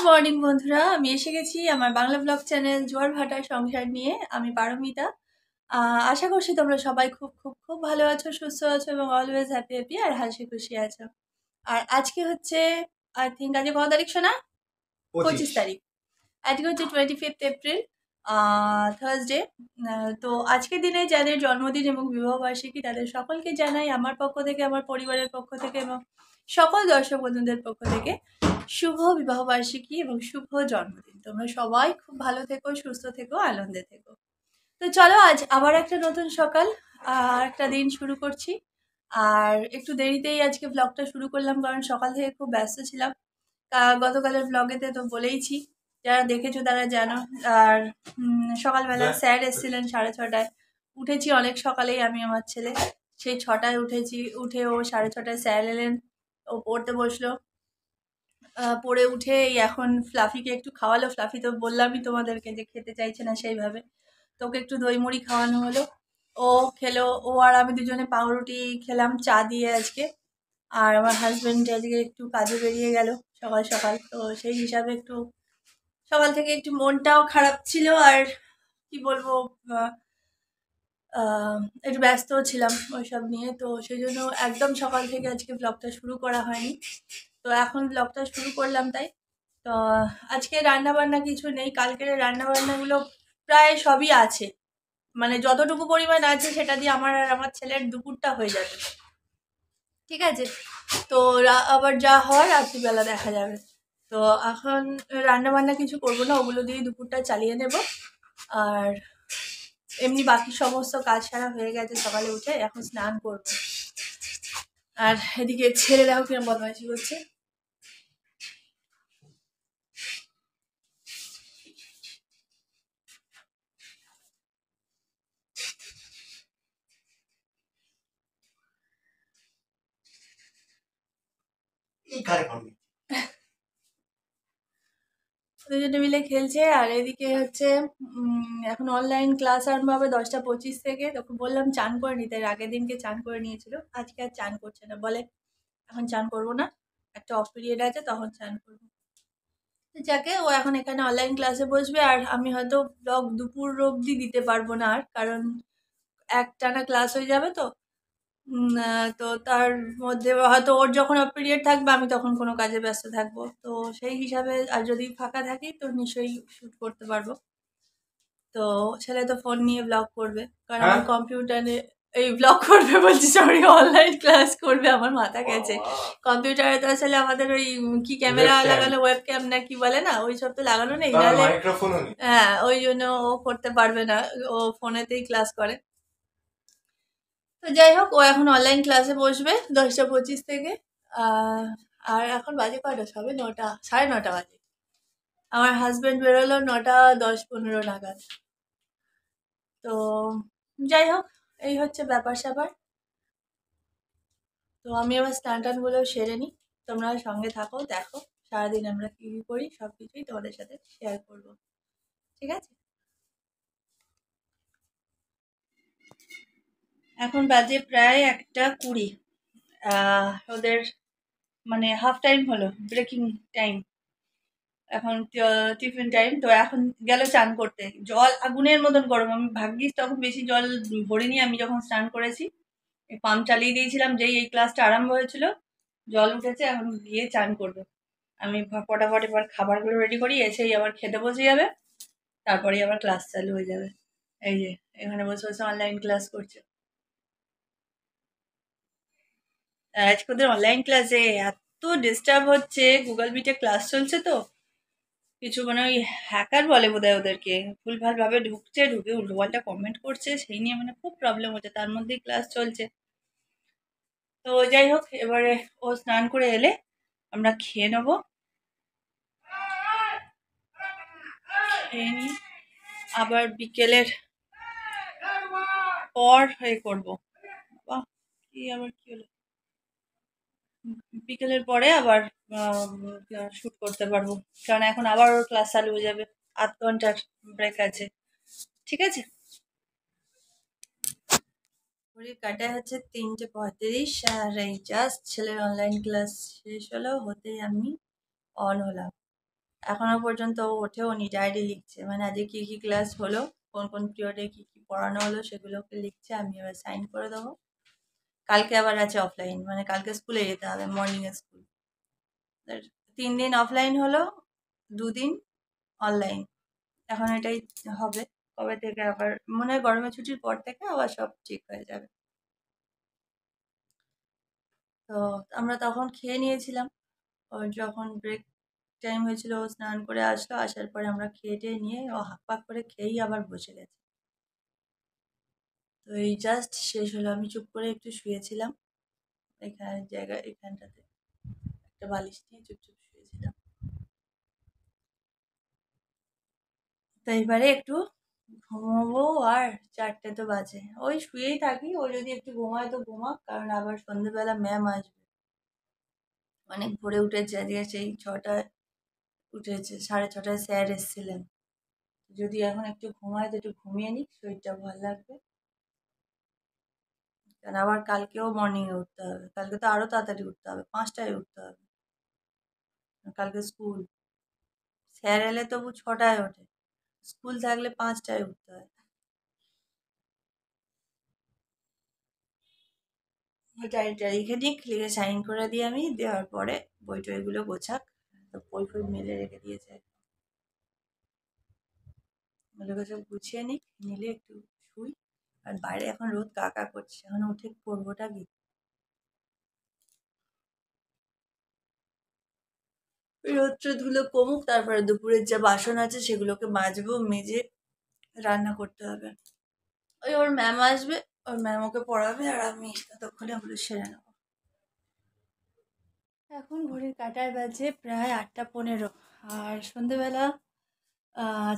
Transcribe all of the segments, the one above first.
Morning বন্ধুরা, আমি এসে গেছি আমার বাংলা ব্লগ চ্যানেল জোয়ার ভাটার সংসার নিয়ে। আমি পারমিতা। আশা করছি তোমরা সবাই খুব খুব খুব ভালো আছো, সুস্থ আছো এবং অলওয়েজ হ্যাপি হ্যাপি আর হাসি খুশি আছো। আর আজকে হচ্ছে আই থিঙ্ক আজকে কত তারিখ শোনা? 25 তারিখ। আজকে হচ্ছে 25 এপ্রিল, থার্সডে। তো আজকের দিনে যাদের জন্মদিন এবং বিবাহবার্ষিকী তাদের সকলকে জানাই আমার পক্ষ থেকে, আমার পরিবারের পক্ষ থেকে এবং সকল দর্শক বন্ধুদের পক্ষ থেকে শুভ বিবাহবার্ষিকী এবং শুভ জন্মদিন। তোমরা সবাই খুব ভালো থেকো, সুস্থ থেকো, আনন্দে থেকো। তো চলো, আজ আবার একটা নতুন সকাল, একটা দিন শুরু করছি। আর একটু দেরিতেই আজকে ব্লগটা শুরু করলাম কারণ সকাল থেকে খুব ব্যস্ত ছিলাম। গতকালের ব্লগেতে তো বলেইছি, যারা দেখেছো তারা জানো। আর সকালবেলা স্যার এসেছিলেন 6:30টায়। উঠেছি অনেক সকালেই আমি, আমার ছেলে সেই 6টায় উঠেছি। উঠে ও 6:30টায় স্যার এলেন, ও পড়তে বসলো। পড়ে উঠে এই এখন ফ্লাফিকে একটু খাওয়ালো। ফ্লাফি তো বললামই তোমাদেরকে যে খেতে চাইছে না সেইভাবে, তো ওকে একটু দই মুড়ি খাওয়ানো হলো। ও খেলো, ও আর আমি দুজনে পাউরুটি খেলাম চা দিয়ে আজকে। আর আমার হাজবেন্ড আজকে একটু কাজে বেরিয়ে গেল সকাল সকাল, তো সেই হিসাবে একটু সকাল থেকে একটু মনটাও খারাপ ছিল। আর কি বলবো, একটু ব্যস্ত ছিলাম ওইসব নিয়ে, তো সেই জন্য একদম সকাল থেকে আজকে ব্লগটা শুরু করা হয়নি। তো এখন ব্লগটা শুরু করলাম তাই। তো আজকে রান্না বান্না কিছু নেই, কালকের রান্না বান্নাগুলো প্রায় সবই আছে, মানে যতটুকু পরিমাণ আছে সেটা দিয়ে আমার আর আমার ছেলের দুপুরটা হয়ে যাবে, ঠিক আছে। তো আবার যা হয় রাত্রিবেলা দেখা যাবে। তো এখন রান্না বান্না কিছু করবো না, ওগুলো দিয়ে দুপুরটা চালিয়ে নেব। আর এমনি বাকি সমস্ত কাজ সারা হয়ে গেছে সকালে উঠে, এখন স্নান করবো। আর এদিকে ছেলে দেখো কিরম বদমাইশি করছে। দুজনে মিলে খেলছে। আর এদিকে হচ্ছে এখন অনলাইন ক্লাস আরম্ভ হবে 10টা 25 থেকে। তোকে বললাম চান করে নিতে, এর আগের দিনকে চান করে নিয়েছিল, আজকে আর চান করছে না, বলে এখন চান করবো না, একটা অফ পিরিয়ড আছে তখন চান করবো। যাকে ও এখন এখানে অনলাইন ক্লাসে বসবে। আর আমি হয়তো ব্লগ দুপুর অবধি দিতে পারবো না আর, কারণ একটানা ক্লাস হয়ে যাবে। তো তো তার মধ্যে হয়তো ওর যখন অফ পিরিয়ড থাকবে আমি তখন কোনো কাজে ব্যস্ত থাকবো, তো সেই হিসাবে আর যদি ফাঁকা থাকি তো নিশ্চয়ই শ্যুট করতে পারবো। তো ছেলে তো ফোন নিয়ে ব্লগ করবে, কারণ আমার কম্পিউটারে এই ব্লগ করবে বলছি, সরি, অনলাইন ক্লাস করবে। আমার মাথা গেছে, কম্পিউটারে তো আসলে আমাদের ওই কি ক্যামেরা লাগানো, ওয়েব ক্যাম না কি বলে না, ওই সব তো লাগানো নেই, নাহলে হ্যাঁ ওই জন্য ও করতে পারবে না, ও ফোনেতেই ক্লাস করে। তো যাই হোক, ও এখন অনলাইন ক্লাসে বসবে 10টা 25 থেকে। আর এখন বাজে কয়টা, সবে 9টা, 9:30 বাজে। আমার হাজবেন্ড বেরোলো 9:10-15 নাগাদ। তো যাই হোক, এই হচ্ছে ব্যাপার স্যাপার। তো আমি আবার স্নান টানগুলো সেরে নিই, তোমরা সঙ্গে থাকো, দেখো সারাদিন আমরা কি কি করি, সব কিছুই তোমাদের সাথে শেয়ার করবো, ঠিক আছে। এখন বাজে প্রায় 1:20। ওদের মানে হাফ টাইম হলো, ব্রেকিং টাইম, এখন টিফিন টাইম। তো এখন গেল চান করতে, জল আগুনের মতন গরম। আমি ভাগ্যিস তখন বেশি জল ভরিনি, আমি যখন স্নান করেছি পাম্প চালিয়ে দিয়েছিলাম, যেই এই ক্লাসটা আরম্ভ হয়েছিল জল উঠেছে, এখন গিয়ে চান করবে। আমি ফটাফট এবার খাবারগুলো রেডি করি, এসেই আবার খেতে বসে যাবে, তারপরেই আবার ক্লাস চালু হয়ে যাবে। এই যে এখানে বসে বসে অনলাইন ক্লাস করছে। আর আজকে ওদের অনলাইন ক্লাসে এত ডিস্টার্ব হচ্ছে, গুগল মিটে ক্লাস চলছে তো কিছু, মানে ওই হ্যাকার বলে বোধহয় ওদেরকে, ভুলভাল ভাবে ঢুকছে, ঢুকে উল্টোপাল্টা কমেন্ট করছে, সেই নিয়ে মানে খুব প্রবলেম হচ্ছে, তার মধ্যেই ক্লাস চলছে। তো যাই হোক, এবারে ও স্নান করে এলে আমরা খেয়ে নেবো, খেয়ে নিয়ে আবার বিকেলের পর করবো। বাহ, কি আবার কি হলো, বিকেলের পরে আবার শুট করতে পারবো, কারণ এখন আবার ওর ক্লাস চালু হয়ে যাবে, 8 ঘন্টার ব্রেক আছে, ঠিক আছে। ঘড়ির কাঁটায় হচ্ছে 3:35, আর এই জাস্ট ছেলের অনলাইন ক্লাস শেষ হলো, হতেই আমি অন হলাম। এখনো পর্যন্ত ও ওঠেও নি, ডায়েরি লিখছে, মানে আজকে কী কী ক্লাস হলো, কোন কোন পিরিয়ডে কী কী পড়ানো হলো সেগুলোকে লিখছে। আমি এবার সাইন করে দেবো। কালকে আবার আছে অফলাইন, মানে কালকে স্কুলে যেতে হবে, মর্নিংয়ে স্কুল। 3 দিন অফলাইন হলো, 2 দিন অনলাইন। এখন এটাই হবে। কবে থেকে আবার মনে হয় গরমের ছুটির পর থেকে আবার সব ঠিক হয়ে যাবে। তো আমরা তখন খেয়ে নিয়েছিলাম। ওর যখন ব্রেক টাইম হয়েছিল ও স্নান করে আসলো, আসার পরে আমরা খেয়ে টেয়ে নিয়ে ও হাঁক পাক করে খেয়েই আবার বসে গেছে। তো এই জাস্ট শেষ হলো, আমি চুপ করে একটু শুয়েছিলাম এখানে জায়গায়, এখানটাতে একটা বালিশ নিয়ে চুপচুপ শুয়েছিলাম। তো এবারে একটু ঘুমোবো, আর 4টে তো বাজে, ওই শুয়েই থাকি। ও যদি একটু ঘুমায় তো ঘুমাক, কারণ আবার সন্ধ্যেবেলা ম্যাম আসবে। অনেক ভোরে উঠেছে আজকে, সেই 6টায় উঠেছে, 6:30টায় স্যার এসেছিলেন। যদি এখন একটু ঘুমায় তো একটু ঘুমিয়ে নিক, শরীরটা ভালো লাগবে। কারণ আবার কালকেও মর্নিংয়ে উঠতে হবে, কালকে তো আরো তাড়াতাড়ি উঠতে হবে, 5টায় উঠতে হবে, কালকে স্কুল। স্যার এলে তবু 6টায় ওঠে, স্কুল থাকলে 5টায় উঠতে হয়। ডায়েরিটা লিখে দিক, লিখে সাইন করে দিই আমি, দেওয়ার পরে বই টইগুলো গোছাক। তো বই ফই মেলে রেখে দিয়েছে, ওগুলোকে সব গুছিয়ে নিক, নিলে একটু শুই। আর বাইরে এখন রোদ কাকা করছে, এখন উঠে পড়বোটা কি। রোদ্র ধুলো কমুক, তারপরে দুপুরের যা বাসন আছে সেগুলোকে মাজবো, মেজে রান্না করতে হবে। ওই ওর ম্যাম আসবে, ওর ম্যাম ওকে পড়াবে, আর আমি ততক্ষণে ওগুলো সেরে নেবো। এখন ঘড়ির কাঁটায় বাজে প্রায় 8টা 15, আর সন্ধেবেলা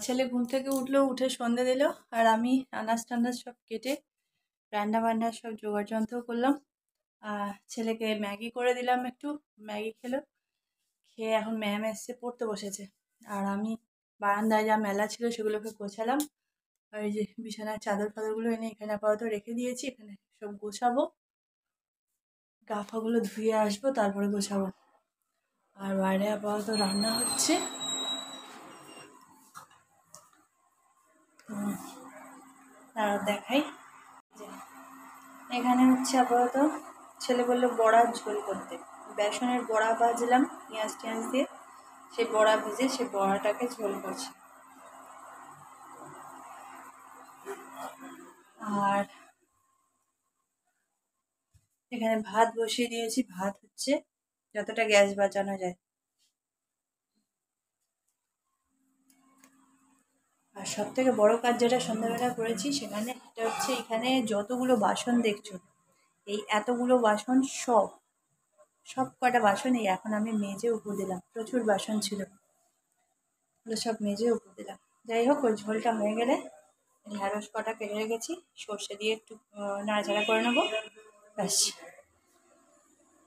ছেলে ঘুম থেকে উঠলো, উঠে সন্ধে দিল, আর আমি আনাজ টানাজ সব কেটে রান্না বান্না সব জোগাড় যন্ত্র করলাম। ছেলেকে ম্যাগি করে দিলাম, একটু ম্যাগি খেলো, খেয়ে এখন ম্যাম এসে পড়তে বসেছে। আর আমি বারান্দায় যা মেলা ছিল সেগুলোকে গোছালাম। আর এই যে বিছানার চাদর ফাদরগুলো এনে এখানে আপাতত রেখে দিয়েছি, এখানে সব গোছাবো, গা ফাগুলো ধুয়ে আসবো, তারপরে গোছাবো। আর বাইরে আপাতত রান্না হচ্ছে। আর দেখাই, এখানে হচ্ছে আপাতত ছেলে বললো বড়ার ঝোল করতে, বেসনের বড়া ভাজলাম পেঁয়াজ টিয়াজ দিয়ে, সেই বড়া ভেজে সেই বড়াটাকে ঝোল করছি। আর এখানে ভাত বসিয়ে দিয়েছি, ভাত হচ্ছে, যতটা গ্যাস বাঁচানো যায়। আর সব থেকে বড় কাজ যেটা সন্ধ্যাবেলা করেছি সেখানে, এটা হচ্ছে এখানে যতগুলো বাসন দেখছো, এই এতগুলো বাসন সব কটা বাসন এই এখন আমি মেজে উপর দিলাম। প্রচুর বাসন ছিল, ওগুলো সব মেজে উপর দিলাম। যাই হোক, ওই ঝোলটা হয়ে গেলে ঢ্যাঁড়স কটা কেটে রেখেছি, সর্ষে দিয়ে একটু নাড়াচাড়া করে নেবো, ব্যাস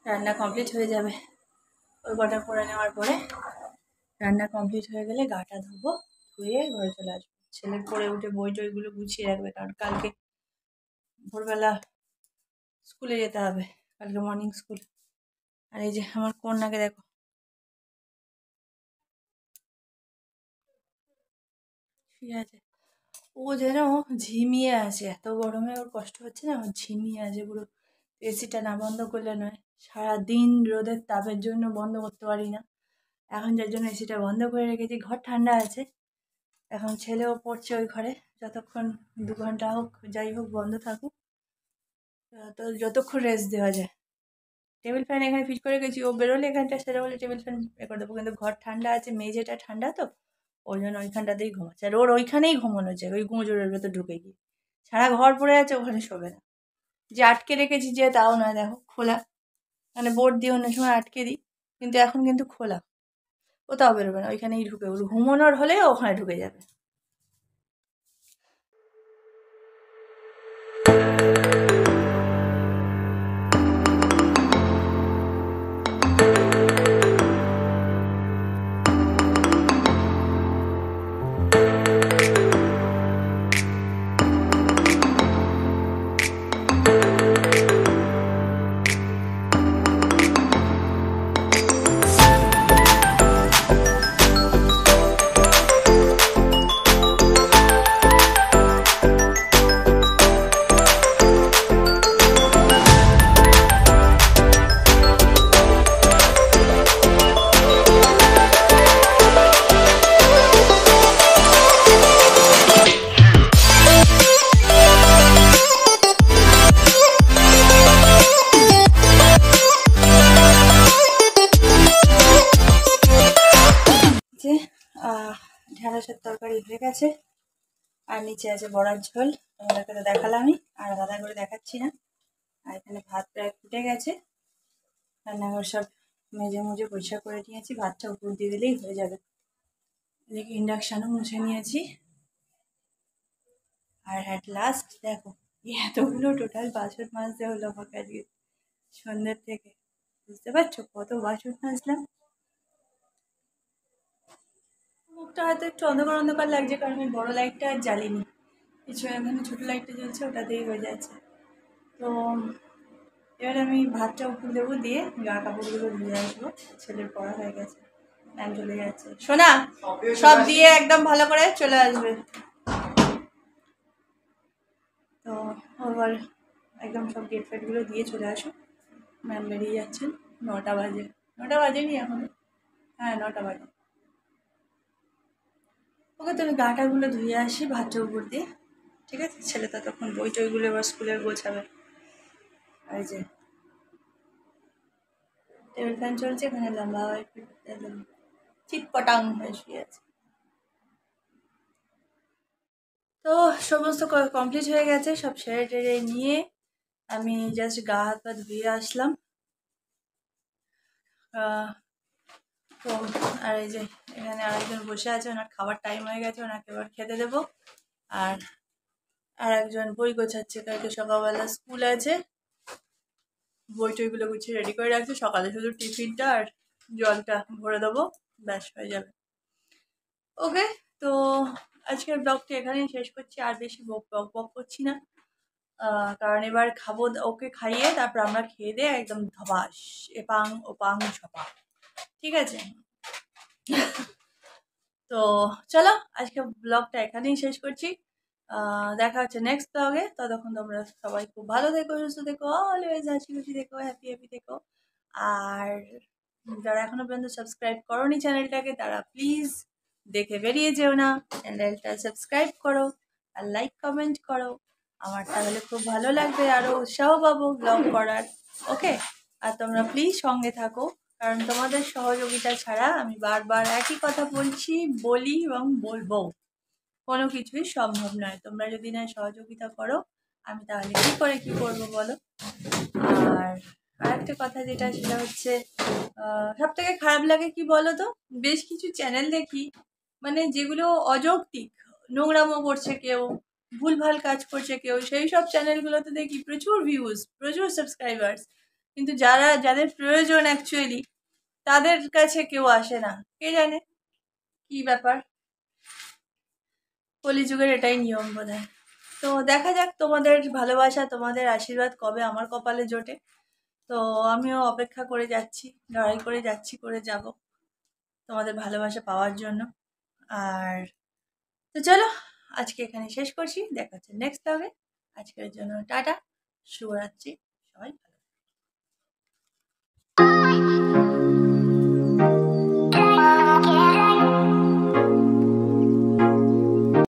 রান্না কমপ্লিট হয়ে যাবে। ওই কটা করে নেওয়ার পরে রান্না কমপ্লিট হয়ে গেলে গাটা ধোবো, ধুয়ে ঘরে চলে আসবো। ছেলে পড়ে উঠে বই টইগুলো গুছিয়ে রাখবে, কারণ কালকে ভোরবেলা স্কুলে যেতে হবে, কালকে মর্নিং স্কুল। আর এই যে আমার কন্যাকে দেখো, ঠিক আছে, ও যেন ঝিমিয়ে আছে, এত গরমে ওর কষ্ট হচ্ছে না, ও ঝিমিয়ে আছে পুরো। এসিটা না বন্ধ করলে নয়, সারাদিন রোদের তাপের জন্য বন্ধ করতে পারি না। এখন যার জন্য এসিটা বন্ধ করে রেখেছি, ঘর ঠান্ডা আছে। এখন ছেলেও পড়ছে ওই ঘরে, যতক্ষণ 2 ঘন্টা হোক যাই হোক বন্ধ থাকুক, তো যতক্ষণ রেস্ট দেওয়া যায়। টেবিল ফ্যান এখানে ফিট করে গেছি, ও বেরোলে এখানটা সেটা বলে টেবিল ফ্যান করে দেবো, কিন্তু ঘর ঠান্ডা আছে, মেঝেটা ঠান্ডা, তো ওই জন্য ওইখানটাতেই ঘুমাচ্ছে। আর ওর ওইখানেই ঘুমানো যায়, ওই গুঁজোরের ভেতর ঢুকে গিয়ে। সারা ঘর পড়ে আছে, ওখানে শোবে না। যে আটকে রেখেছি যে তাও নয়, দেখো খোলা, মানে বোর্ড দিয়ে অন্য সময় আটকে দিই, কিন্তু এখন কিন্তু খোলা, ও তাও বেরোবে না, ওইখানেই ঢুকে, ওর ঘুমানোর হলে ওখানে ঢুকে যাবে। হয়ে গেছে। আর নিচে আছে বড়ার ঝোল, তোমাদেরকে তো দেখালামই, আর আলাদা করে দেখাচ্ছি না। আর এখানে ভাত প্রায় ফুটে গেছে, রান্নাঘর সব মেজে মুজে পরিষ্কার করে নিয়েছি, ভাতটা উপর দিয়ে দিলেই হয়ে যাবে। এদিকে ইন্ডাকশানও মুছে নিয়েছি। আর অ্যাট লাস্ট দেখো এতগুলো টোটাল বাসন মাজতে হলো আমাকে আজকে সন্ধ্যের থেকে। বুঝতে পারছো কত বাসন মাজলাম। মুখটা হয়তো একটু অন্ধকার অন্ধকার লাগছে, কারণ আমি বড় লাইটটা আর জ্বালিনি, কিছু এখানে ছোটো লাইটটা জ্বলছে, ওটাতেই হয়ে যাচ্ছে। তো এবার আমি ভাতটা উপর দেবো, দিয়ে গা কাপড়গুলো ধুয়ে আসবো। ছেলের পড়া হয়ে গেছে, টাইম চলে যাচ্ছে। শোনা, সব দিয়ে একদম ভালো করে চলে আসবে। তো আবার একদম সব গেট ফেটগুলো দিয়ে চলে আসুক। ম্যাম বেরিয়ে যাচ্ছেন, 9টা বাজে। 9টা বাজেনি এখনো, হ্যাঁ 9টা বাজে। ওকে তুমি গাটাগুলো ধুয়ে আসি ভাতটার উপর দিয়ে, ঠিক আছে? ছেলে তো তখন বই টইগুলো এবার স্কুলের গোছাবে। আর যে টেবিল ফ্যান চলছে, এখানে লম্বা একদম চিটপটাং হয়ে শুয়ে আছে। তো সমস্ত কমপ্লিট হয়ে গেছে, সব সেরে টেরে নিয়ে আমি জাস্ট গা হাত পা ধুয়ে আসলাম। তো আর এই যে এখানে আরেকজন বসে আছে, ওনার খাবার টাইম হয়ে গেছে, ওনাকে এবার খেতে দেবো। আর একজন বই গোছাচ্ছে, কালকে সকালবেলা স্কুল আছে, বই টইগুলো গুছিয়ে রেডি করে রাখছে। সকালে শুধু টিফিনটা আর জলটা ভরে দেবো, ব্যাস হয়ে যাবে। ওকে, তো আজকের ব্লগটি এখানেই শেষ করছি, আর বেশি বক করছি না, কারণ এবার খাবো। ওকে খাইয়ে তারপর আমরা খেয়ে দিয়ে একদম ধবাস এপাং ওপাং ঝপাং, ঠিক আছে? তো চলো আজকে ব্লগটা এখানেই শেষ করছি। দেখা হচ্ছে নেক্সট ব্লগে। ততক্ষণ তোমরা সবাই খুব ভালো থেকো, সুস্থ থেকো, অলওয়েজ হাসি খুশি থেকো, হ্যাপি হ্যাপি থেকো। আর যারা এখনো পর্যন্ত সাবস্ক্রাইব করোনি চ্যানেলটাকে, তারা প্লিজ দেখে বেরিয়ে যেও না, চ্যানেলটা সাবস্ক্রাইব করো আর লাইক কমেন্ট করো। আমার তাহলে খুব ভালো লাগবে, আরও উৎসাহ পাবো ব্লগ করার। ওকে, আর তোমরা প্লিজ সঙ্গে থাকো, কারণ তোমাদের সহযোগিতা ছাড়া আমি বারবার একই কথা বলি এবং বলবো, কোনো কিছুই সম্ভব নয়। তোমরা যদি না সহযোগিতা করো, আমি তাহলে কী করে কী করবো বলো? আর আরেকটা কথা যেটা, সেটা হচ্ছে সব থেকে খারাপ লাগে কি বলো তো, বেশ কিছু চ্যানেল দেখি মানে যেগুলো অযৌক্তিক, নোংরামো করছে কেউ, ভুলভাল কাজ করছে কেউ, সেই সব চ্যানেলগুলোতে দেখি প্রচুর ভিউজ, প্রচুর সাবস্ক্রাইবার্স, কিন্তু যাদের প্রয়োজন অ্যাকচুয়ালি, তাদের কাছে কেউ আসে না। কে জানে কি ব্যাপার, কলিযুগের এটাই নিয়ম বোধহয়। তো দেখা যাক, তোমাদের ভালোবাসা, তোমাদের আশীর্বাদ কবে আমার কপালে জোটে। তো আমিও অপেক্ষা করে যাচ্ছি, লড়াই করে যাচ্ছি, করে যাব তোমাদের ভালোবাসা পাওয়ার জন্য। আর তো চলো আজকে এখানে শেষ করছি, দেখা হচ্ছে নেক্সট ব্লগে। আজকের জন্য টাটা, শুভরাত্রি, সবাই ভালো।